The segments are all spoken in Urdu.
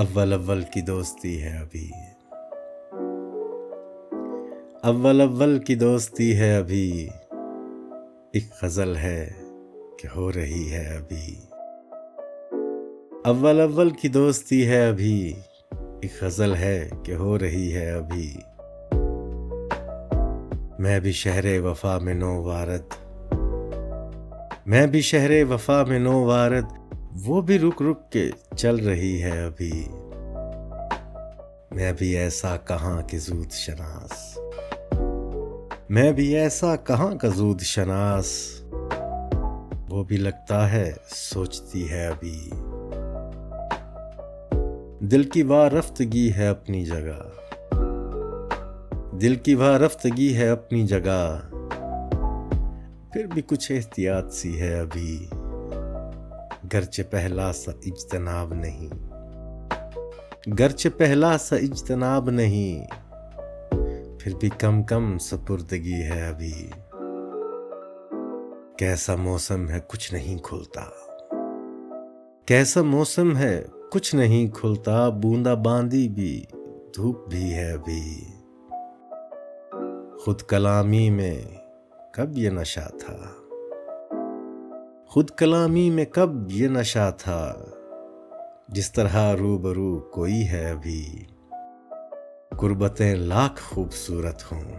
اول اول کی دوستی ہے ابھی، اول اول کی دوستی ہے ابھی، ایک غزل ہے کہ ہو رہی ہے ابھی۔ اول اول کی دوستی ہے ابھی، ایک غزل ہے کہ ہو رہی ہے ابھی۔ میں بھی شہر وفا میں نو وارد، میں بھی شہر وفا میں نو وارد، وہ بھی رک رک کے چل رہی ہے ابھی۔ میں بھی ایسا کہاں کہ زود شناس، میں بھی ایسا کہاں کا زود شناس، وہ بھی لگتا ہے سوچتی ہے ابھی۔ دل کی وارفتگی ہے اپنی جگہ، دل کی وارفتگی ہے اپنی جگہ، پھر بھی کچھ احتیاط سی ہے ابھی۔ گرچہ پہلا سا اجتناب نہیں، گرچہ پہلا سا اجتناب نہیں، پھر بھی کم کم سپردگی ہے ابھی۔ کیسا موسم ہے کچھ نہیں کھلتا، کیسا موسم ہے کچھ نہیں کھلتا، بوندا باندی بھی دھوپ بھی ہے ابھی۔ خود کلامی میں کب یہ نشہ تھا، خود کلامی میں کب یہ نشہ تھا، جس طرح روبرو کوئی ہے ابھی۔ قربتیں لاکھ خوبصورت ہوں،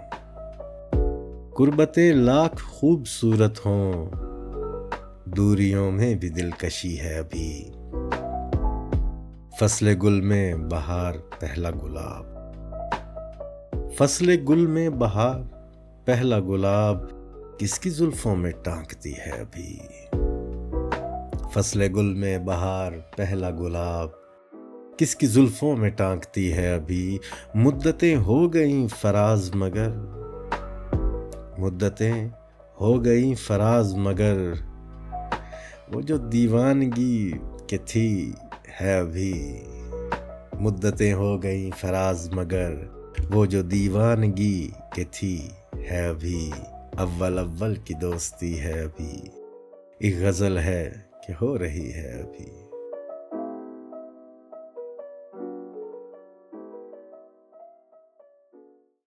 قربتیں لاکھ خوبصورت ہوں، دوریوں میں بھی دلکشی ہے ابھی۔ فصل گل میں بہار پہلا گلاب، فصل گل میں بہار پہلا گلاب، کس کی زلفوں میں ٹانکتی ہے ابھی۔ فصل گل میں بہار پہلا گلاب، کس کی زلفوں میں ٹانکتی ہے ابھی۔ مدتیں ہو گئیں فراز مگر، مدتیں ہو گئیں فراز مگر، وہ جو دیوانگی کہ تھی ہے ابھی۔ مدتیں ہو گئیں فراز مگر، وہ جو دیوانگی کہ تھی ہے ابھی۔ اول اول کی دوستی ہے ابھی، ایک غزل ہے کہ ہو رہی ہے ابھی۔